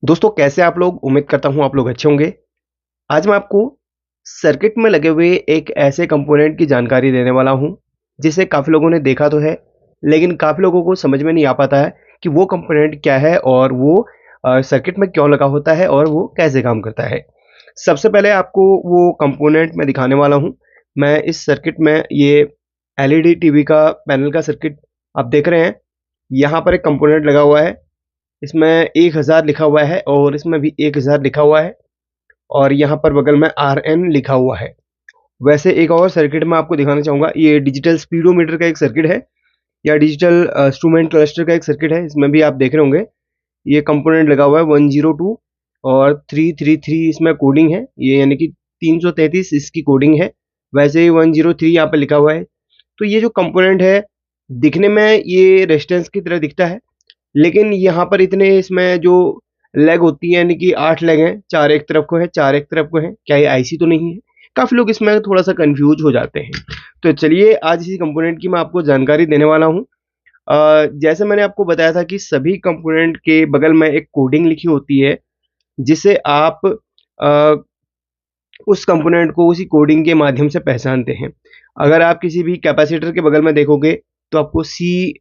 दोस्तों कैसे आप लोग? उम्मीद करता हूँ आप लोग अच्छे होंगे। आज मैं आपको सर्किट में लगे हुए एक ऐसे कंपोनेंट की जानकारी देने वाला हूँ, जिसे काफ़ी लोगों ने देखा तो है, लेकिन काफ़ी लोगों को समझ में नहीं आ पाता है कि वो कंपोनेंट क्या है और वो सर्किट में क्यों लगा होता है और वो कैसे काम करता है। सबसे पहले आपको वो कंपोनेंट मैं दिखाने वाला हूँ। मैं इस सर्किट में ये एलईडी टीवी का पैनल का सर्किट आप देख रहे हैं। यहाँ पर एक कंपोनेंट लगा हुआ है। इसमें 1000 लिखा हुआ है और इसमें भी 1000 लिखा हुआ है और यहाँ पर बगल में RN लिखा हुआ है। वैसे एक और सर्किट मैं आपको दिखाना चाहूँगा, ये डिजिटल स्पीडोमीटर का एक सर्किट है या डिजिटल इंस्ट्रूमेंट क्लस्टर का एक सर्किट है। इसमें भी आप देख रहे होंगे, ये कंपोनेंट लगा हुआ है 102 और 333 इसमें कोडिंग है, ये यानी कि 333 इसकी कोडिंग है। वैसे ही 103 यहाँ पे लिखा हुआ है। तो ये जो कंपोनेंट है, दिखने में ये रेजिस्टेंस की तरह दिखता है, लेकिन यहाँ पर इतने इसमें जो लेग होती है यानी कि 8 लेग हैं, 4 एक तरफ को है, 4 एक तरफ को है। क्या ये आईसी तो नहीं है? काफ़ी लोग इसमें थोड़ा-सा कन्फ्यूज़ हो जाते हैं। तो चलिए आज इसी कंपोनेंट की मैं आपको जानकारी देने वाला हूँ। जैसे मैंने आपको बताया था कि सभी कंपोनेंट के बगल में एक कोडिंग लिखी होती है, जिसे आप उस कंपोनेंट को उसी कोडिंग के माध्यम से पहचानते हैं। अगर आप किसी भी कैपेसिटर के बगल में देखोगे, तो आपको सी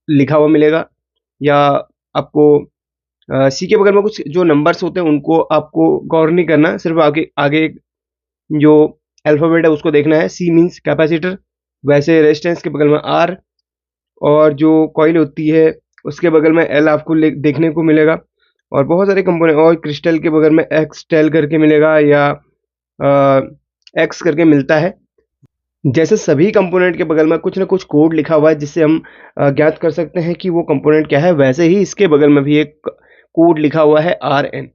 लिखा हुआ मिलेगा या आपको सी के बगल में कुछ जो नंबर्स होते हैं उनको आपको गौर नहीं करना, सिर्फ आगे आगे जो अल्फ़ाबेट है उसको देखना है। सी मीन्स कैपेसिटर, वैसे रेजिस्टेंस के बगल में आर और जो कॉइल होती है उसके बगल में एल आपको देखने को मिलेगा। और बहुत सारे कंपोनेंट और क्रिस्टल के बगल में एक्स टेल करके मिलेगा या एक्स करके मिलता है। जैसे सभी कंपोनेंट के बगल में कुछ ना कुछ कोड लिखा हुआ है जिससे हम ज्ञात कर सकते हैं कि वो कंपोनेंट क्या है, वैसे ही इसके बगल में भी एक कोड लिखा हुआ है RN,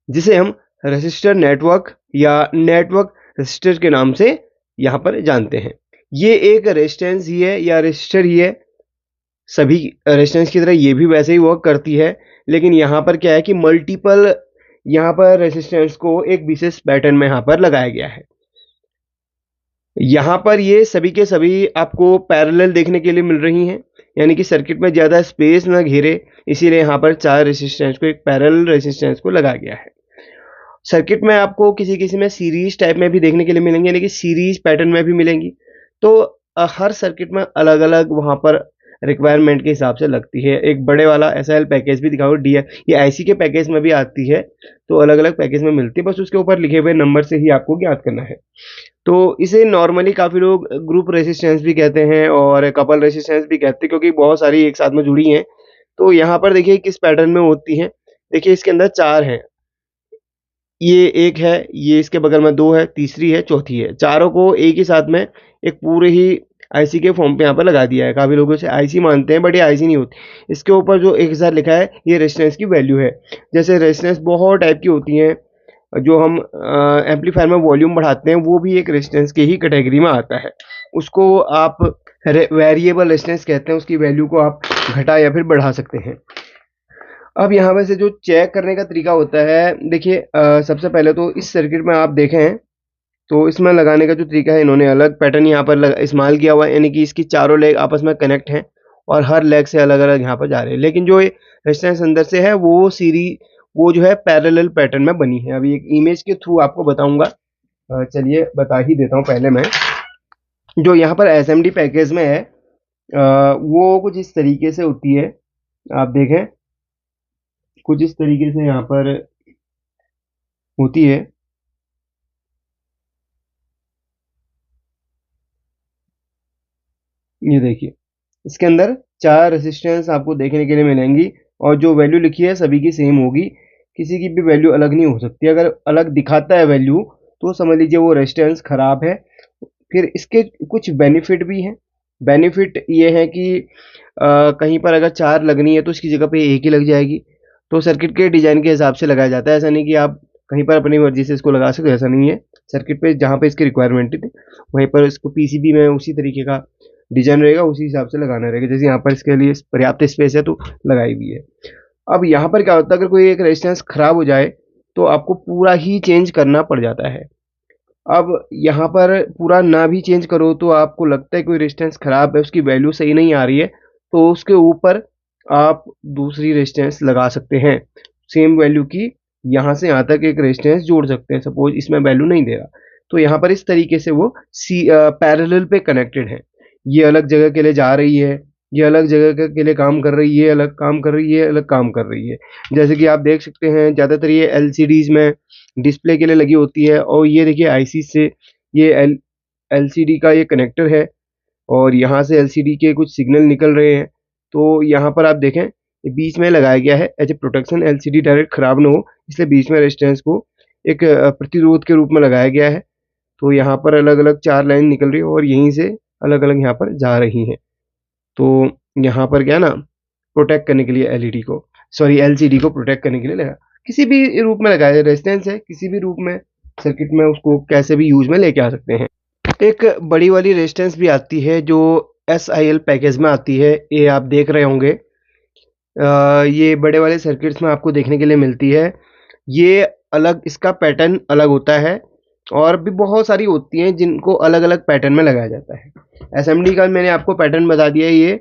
जिसे हम रेसिस्टर नेटवर्क या नेटवर्क रेसिस्टर के नाम से यहाँ पर जानते हैं। ये एक रेजिस्टेंस ही है या रेसिस्टर ही है। सभी रेजिस्टेंस की तरह ये भी वैसे ही वर्क करती है, लेकिन यहाँ पर क्या है कि मल्टीपल यहाँ पर रेजिस्टेंस को एक विशेष पैटर्न में यहाँ पर लगाया गया है। यहाँ पर ये सभी के सभी आपको पैरेलल देखने के लिए मिल रही हैं, यानी कि सर्किट में ज़्यादा स्पेस ना घेरे, इसीलिए यहाँ पर 4 रेजिस्टेंस को एक पैरेलल रेजिस्टेंस को लगाया गया है। सर्किट में आपको किसी-किसी में सीरीज़ टाइप में भी देखने के लिए मिलेंगे, यानी कि सीरीज़ पैटर्न में भी मिलेंगी। तो हर सर्किट में अलग-अलग वहाँ पर रिक्वायरमेंट के हिसाब से लगती है। एक बड़े वाला एसएल पैकेज भी दिखाओ, डी ये आईसी के पैकेज में भी आती है, तो अलग-अलग पैकेज में मिलती है, बस उसके ऊपर लिखे हुए नंबर से ही आपको ज्ञात करना है। तो इसे नॉर्मली काफ़ी लोग ग्रुप रेजिस्टेंस भी कहते हैं और कपल रेजिस्टेंस भी कहते हैं, क्योंकि बहुत सारी एक साथ में जुड़ी हैं। तो यहाँ पर देखिए किस पैटर्न में होती हैं। देखिए इसके अंदर 4 हैं, ये 1 है, ये इसके बगल में 2 है, तीसरी है, चौथी है। चारों को एक ही साथ में एक पूरे ही आईसी के फॉर्म पे यहाँ पर लगा दिया है। काफ़ी लोग इसे आईसी मानते हैं, बट ये आईसी नहीं होती। इसके ऊपर जो 1000 लिखा है, ये रेजिस्टेंस की वैल्यू है। जैसे रेजिस्टेंस बहुत टाइप की होती हैं, जो हम एम्पलीफायर में वॉल्यूम बढ़ाते हैं, वो भी एक रेजिस्टेंस की ही कैटेगरी में आता है। उसको आप वेरिएबल रेजिस्टेंस कहते हैं, उसकी वैल्यू को आप घटा या फिर बढ़ा सकते हैं। अब यहाँ पे से जो चेक करने का तरीका होता है, देखिए सबसे पहले तो इस सर्किट में आप देखें तो इसमें लगाने का जो तरीका है, इन्होंने अलग पैटर्न यहाँ पर इस्तेमाल किया हुआ है, यानी कि इसकी चारों लेग आपस में कनेक्ट हैं और हर लेग से अलग-अलग यहाँ पर जा रहे हैं। लेकिन जो ये रेजिस्टेंस अंदर से है वो जो है पैरेलल पैटर्न में बनी है। अभी एक इमेज के थ्रू आपको बताऊँगा। चलिए बता ही देता हूँ पहले मैं। जो यहाँ पर एसएमडी पैकेज में है, वो कुछ इस तरीके से होती है। आप देखें, कुछ इस तरीके से यहाँ पर होती है। ये देखिए, इसके अंदर 4 रेजिस्टेंस आपको देखने के लिए मिलेंगी और जो वैल्यू लिखी है सभी की सेम होगी। किसी की भी वैल्यू अलग नहीं हो सकती। अगर अलग दिखाता है वैल्यू, तो समझ लीजिए वो रेजिस्टेंस खराब है। फिर इसके कुछ बेनिफिट भी हैं। बेनिफिट ये है कि कहीं पर अगर 4 लगनी है तो उसकी जगह पे 1 ही लग जाएगी। तो सर्किट के डिज़ाइन के हिसाब से लगाया जाता है। ऐसा नहीं कि आप कहीं पर अपनी मर्ज़ी से इसको लगा सकते हो, ऐसा नहीं है। सर्किट पे जहाँ पे इसकी रिक्वायरमेंट थी, वहीं पर इसको पीसीबी में उसी तरीके का डिज़ाइन रहेगा, उसी हिसाब से लगाना रहेगा। जैसे यहाँ पर इसके लिए पर्याप्त स्पेस है तो लगाई हुई है। अब यहाँ पर क्या होता है, अगर कोई एक रेजिस्टेंस खराब हो जाए तो आपको पूरा ही चेंज करना पड़ जाता है। अब यहाँ पर पूरा ना भी चेंज करो तो आपको लगता है कोई रेजिस्टेंस खराब है, उसकी वैल्यू सही नहीं आ रही है, तो उसके ऊपर आप दूसरी रेजिस्टेंस लगा सकते हैं। सेम वैल्यू की यहाँ से यहाँ तक एक रेजिस्टेंस जोड़ सकते हैं। सपोज इसमें वैल्यू नहीं दे रहा, तो यहाँ पर इस तरीके से वो पैरेलल पे कनेक्टेड है। ये अलग जगह के लिए जा रही है, ये अलग जगह के लिए काम कर रही है, ये अलग काम कर रही है, अलग काम कर रही है। जैसे कि आप देख सकते हैं ज़्यादातर ये एलसीडीज में डिस्प्ले के लिए लगी होती है। और ये देखिए आईसी से ये एलसीडी का ये कनेक्टर है और यहाँ से एलसीडी के कुछ सिग्नल निकल रहे हैं। तो यहाँ पर आप देखें बीच में लगाया गया है as a protection, LCD direct खराब ना हो, इसलिए बीच में रेजिस्टेंस को एक प्रतिरोध के रूप में लगाया गया है। तो यहाँ पर अलग अलग 4 लाइन निकल रही है और यहीं से अलग अलग यहाँ पर जा रही हैं। तो यहाँ पर क्या है ना, प्रोटेक्ट करने के लिए एलईडी को, सॉरी एलसीडी को प्रोटेक्ट करने के लिए लगा, किसी भी रूप में लगाया, रेजिस्टेंस है किसी भी रूप में सर्किट में, उसको कैसे भी यूज में लेके आ सकते हैं। एक बड़ी वाली रेजिस्टेंस भी आती है जो SIL पैकेज में आती है, ये आप देख रहे होंगे। ये बड़े वाले सर्किट्स में आपको देखने के लिए मिलती है। ये अलग, इसका पैटर्न अलग होता है और भी बहुत सारी होती हैं जिनको अलग अलग पैटर्न में लगाया जाता है। एसएमडी का मैंने आपको पैटर्न बता दिया है, ये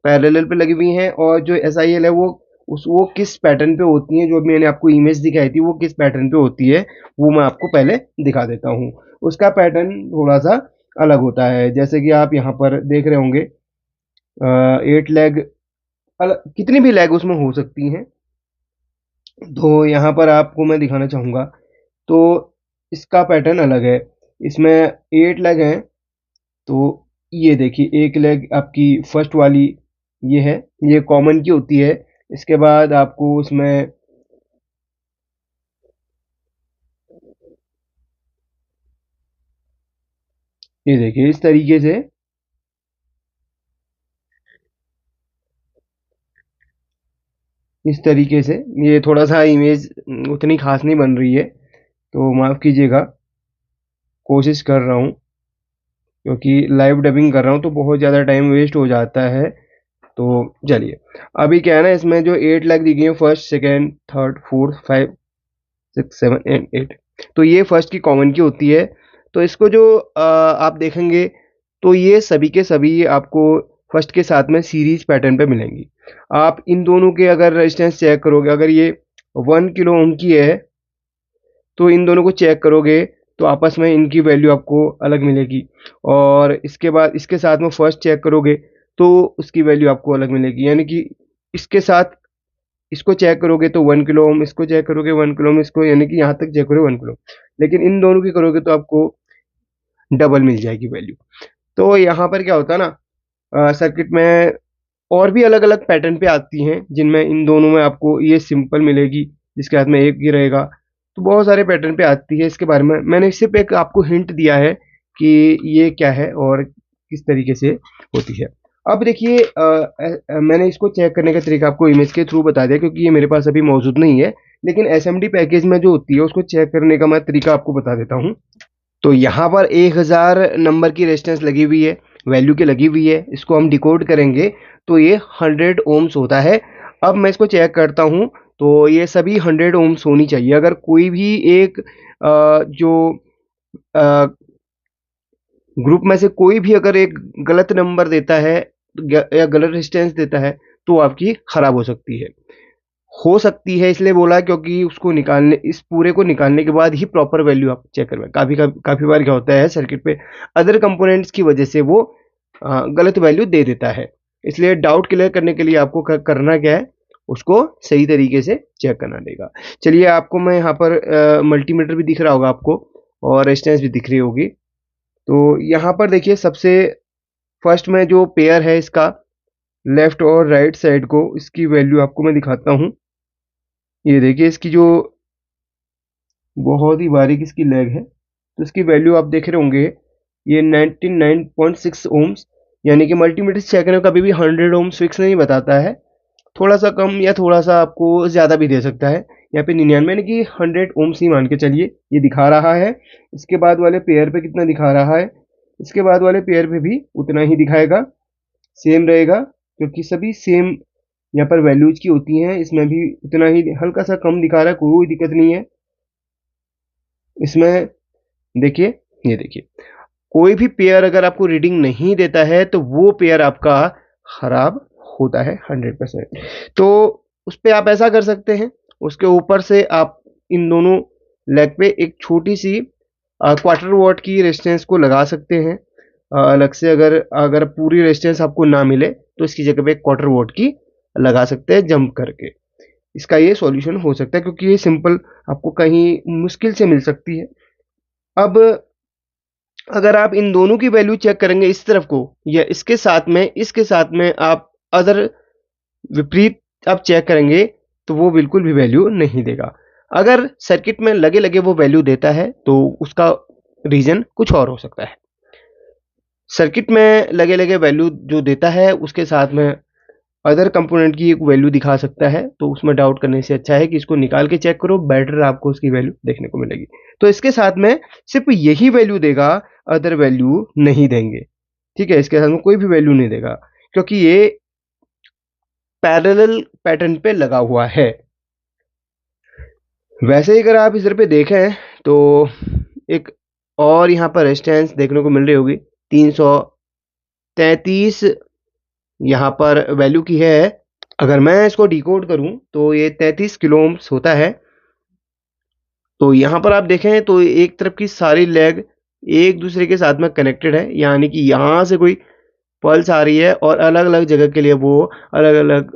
पैरेलल पे लगी हुई हैं। और जो SIL है वो किस पैटर्न पे होती हैं, जो मैंने आपको इमेज दिखाई थी वो किस पैटर्न पे होती है, वो मैं आपको पहले दिखा देता हूँ। उसका पैटर्न थोड़ा सा अलग होता है। जैसे कि आप यहाँ पर देख रहे होंगे 8 लैग, कितनी भी लैग उसमें हो सकती हैं। तो यहाँ पर आपको मैं दिखाना चाहूँगा, तो इसका पैटर्न अलग है। इसमें 8 लैग हैं। तो ये देखिए एक लेग आपकी फर्स्ट वाली ये है, ये कॉमन की होती है। इसके बाद आपको उसमें ये देखिए इस तरीके से ये थोड़ा सा इमेज उतनी खास नहीं बन रही है, तो माफ़ कीजिएगा, कोशिश कर रहा हूँ क्योंकि लाइव डबिंग कर रहा हूँ तो बहुत ज़्यादा टाइम वेस्ट हो जाता है। तो चलिए, अभी क्या है ना, इसमें जो 8 लैग दी गई है, first second third fourth 5 6 7 and 8, तो ये फर्स्ट की कॉमन की होती है। तो इसको जो आप देखेंगे तो ये सभी के सभी आपको फर्स्ट के साथ में सीरीज पैटर्न पे मिलेंगी। आप इन दोनों के अगर रेजिस्टेंस चेक करोगे, अगर ये 1 किलो ओम की है तो इन दोनों को चेक करोगे तो आपस में इनकी वैल्यू आपको अलग मिलेगी। और इसके बाद इसके साथ में फर्स्ट चेक करोगे तो उसकी वैल्यू आपको अलग मिलेगी। यानी कि इसके साथ इसको चेक करोगे तो 1 किलो ओम, इसको चेक करोगे 1 किलो ओम, इसको यानी कि यहाँ तक चेक करोगे 1 किलो। लेकिन इन दोनों की करोगे तो आपको डबल मिल जाएगी वैल्यू। तो यहाँ पर क्या होता है ना, सर्किट में और भी अलग अलग पैटर्न पे आती हैं जिनमें इन दोनों में आपको ये सिंपल मिलेगी जिसके हाथ में एक ही रहेगा। तो बहुत सारे पैटर्न पे आती है। इसके बारे में मैंने सिर्फ एक आपको हिंट दिया है कि ये क्या है और किस तरीके से होती है। अब देखिए मैंने इसको चेक करने का तरीका आपको इमेज के थ्रू बता दिया क्योंकि ये मेरे पास अभी मौजूद नहीं है, लेकिन एसएमडी पैकेज में जो होती है उसको चेक करने का मैं तरीका आपको बता देता हूँ। तो यहाँ पर 1000 नंबर की रेजिस्टेंस लगी हुई है, वैल्यू की लगी हुई है। इसको हम डिकोड करेंगे तो ये 100 ओम्स होता है। अब मैं इसको चेक करता हूँ तो ये सभी 100 ओम्स होनी चाहिए। अगर कोई भी एक जो ग्रुप में से कोई भी अगर एक गलत नंबर देता है या गलत रेजिस्टेंस देता है तो आपकी खराब हो सकती है इसलिए बोला क्योंकि उसको निकालने, इस पूरे को निकालने के बाद ही प्रॉपर वैल्यू आप चेक करवाएं। काफ़ी बार क्या होता है सर्किट पे अदर कंपोनेंट्स की वजह से वो गलत वैल्यू दे देता है। इसलिए डाउट क्लियर करने के लिए आपको करना क्या है, उसको सही तरीके से चेक करना पड़ेगा। चलिए आपको मैं यहाँ पर मल्टीमीटर भी दिख रहा होगा आपको और रेजिस्टेंस भी दिख रही होगी। तो यहाँ पर देखिए सबसे फर्स्ट में जो पेयर है इसका लेफ्ट और राइट साइड को, इसकी वैल्यू आपको मैं दिखाता हूँ। ये देखिए इसकी जो बहुत ही बारीक इसकी लेग है, तो इसकी वैल्यू आप देख रहे होंगे ये 99.6 ओम्स। यानी कि मल्टीमीटर चेक करने कभी भी 100 ओम्स फिक्स नहीं बताता है, थोड़ा सा कम या थोड़ा सा आपको ज़्यादा भी दे सकता है। यहाँ पे 99 यानी कि 100 ओम्स ही मान के चलिए ये दिखा रहा है। इसके बाद वाले पेयर पे कितना दिखा रहा है, इसके बाद वाले पेयर पे भी उतना ही दिखाएगा, सेम रहेगा क्योंकि सभी सेम यहाँ पर वैल्यूज की होती हैं। इसमें भी उतना ही, हल्का सा कम दिखा रहा है, कोई दिक्कत नहीं है इसमें। देखिए ये देखिए, कोई भी पेयर अगर आपको रीडिंग नहीं देता है तो वो पेयर आपका खराब होता है 100%। तो उस पर आप ऐसा कर सकते हैं, उसके ऊपर से आप इन दोनों लेग पे एक छोटी सी क्वार्टर वॉट की रेजिस्टेंस को लगा सकते हैं। अलग से अगर अगर पूरी रेजिस्टेंस आपको ना मिले तो इसकी जगह पे एक क्वार्टर वॉट की लगा सकते हैं जंप करके। इसका ये सॉल्यूशन हो सकता है क्योंकि ये सिंपल आपको कहीं मुश्किल से मिल सकती है। अब अगर आप इन दोनों की वैल्यू चेक करेंगे इस तरफ को या इसके साथ में आप अदर विपरीत आप चेक करेंगे तो वो बिल्कुल भी वैल्यू नहीं देगा। अगर सर्किट में लगे लगे वो वैल्यू देता है तो उसका रीजन कुछ और हो सकता है। सर्किट में लगे लगे वैल्यू जो देता है उसके साथ में अदर कंपोनेंट की एक वैल्यू दिखा सकता है, तो उसमें डाउट करने से अच्छा है कि इसको निकाल के चेक करो, बेटर आपको उसकी वैल्यू देखने को मिलेगी। तो इसके साथ में सिर्फ यही वैल्यू देगा, अदर वैल्यू नहीं देंगे। ठीक है, इसके साथ में कोई भी वैल्यू नहीं देगा क्योंकि ये पैरेलल पैटर्न पे लगा हुआ है। वैसे ही अगर आप इधर पे देखें तो एक और यहाँ पर रेजिस्टेंस देखने को मिल रही होगी 333 यहाँ पर वैल्यू की है। अगर मैं इसको डिकोड करूं तो ये 33 किलो ओम्स होता है। तो यहाँ पर आप देखें तो एक तरफ की सारी लेग एक दूसरे के साथ में कनेक्टेड है, यानी कि यहाँ से कोई पल्स आ रही है और अलग अलग जगह के लिए वो अलग अलग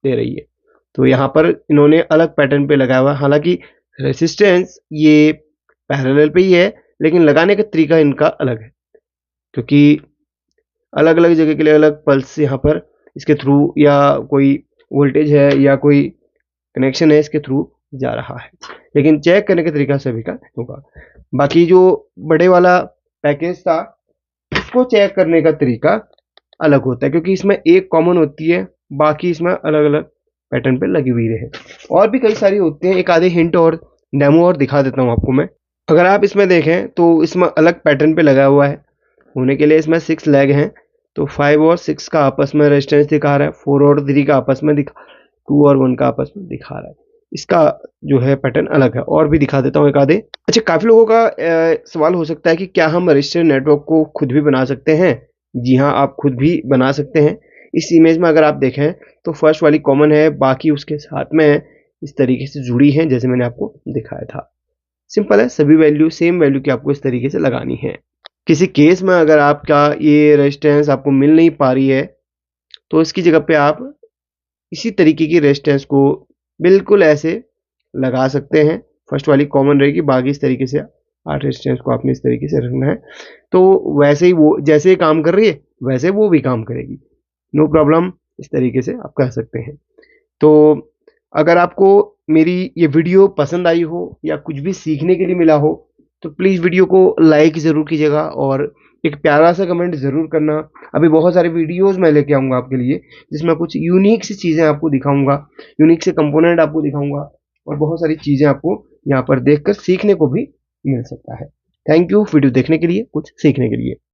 दे रही है। तो यहाँ पर इन्होंने अलग पैटर्न पे लगाया हुआ है। हालांकि रेसिस्टेंस ये पैरेलल पे ही है लेकिन लगाने का तरीका इनका अलग है क्योंकि अलग अलग जगह के लिए अलग पल्स यहाँ पर इसके थ्रू या कोई वोल्टेज है या कोई कनेक्शन है इसके थ्रू जा रहा है, लेकिन चेक करने का तरीका सभी का होगा। बाकी जो बड़े वाला पैकेज था उसको चेक करने का तरीका अलग होता है क्योंकि इसमें एक कॉमन होती है, बाकी इसमें अलग अलग पैटर्न पे लगी हुई रहे। और भी कई सारी होती हैं, एक आधे हिंट और डेमो और दिखा देता हूँ आपको मैं। अगर आप इसमें देखें तो इसमें अलग पैटर्न पे लगा हुआ है होने के लिए इसमें 6 लेग हैं, तो 5 और 6 का आपस में रेजिस्टेंस दिखा रहा है, 4 और 3 का आपस में दिखा, 2 और 1 का आपस में दिखा रहा है। इसका जो है पैटर्न अलग है। और भी दिखा देता हूँ एक आधे। अच्छा, काफ़ी लोगों का सवाल हो सकता है कि क्या हम रजिस्टर नेटवर्क को खुद भी बना सकते हैं? जी हाँ, आप खुद भी बना सकते हैं। इस इमेज में अगर आप देखें तो फर्स्ट वाली कॉमन है, बाकी उसके साथ में इस तरीके से जुड़ी हैं जैसे मैंने आपको दिखाया था। सिंपल है, सभी वैल्यू सेम वैल्यू की आपको इस तरीके से लगानी है। किसी केस में अगर आपका ये रेजिस्टेंस आपको मिल नहीं पा रही है तो इसकी जगह पे आप इसी तरीके की रेजिस्टेंस को बिल्कुल ऐसे लगा सकते हैं। फर्स्ट वाली कॉमन रहेगी, बाकी इस तरीके से 8 रेजिस्टेंस को आपने इस तरीके से रखना है। तो वैसे ही वो जैसे काम कर रही है वैसे वो भी काम करेगी, नो प्रॉब्लम। इस तरीके से आप कर सकते हैं। तो अगर आपको मेरी ये वीडियो पसंद आई हो या कुछ भी सीखने के लिए मिला हो तो प्लीज़ वीडियो को लाइक ज़रूर कीजिएगा और एक प्यारा सा कमेंट ज़रूर करना। अभी बहुत सारे वीडियोस मैं लेके आऊँगा आपके लिए जिसमें कुछ यूनिक सी चीज़ें आपको दिखाऊंगा, यूनिक से कंपोनेंट आपको दिखाऊंगा और बहुत सारी चीज़ें आपको यहाँ पर देखकर सीखने को भी मिल सकता है। थैंक यू वीडियो देखने के लिए, कुछ सीखने के लिए।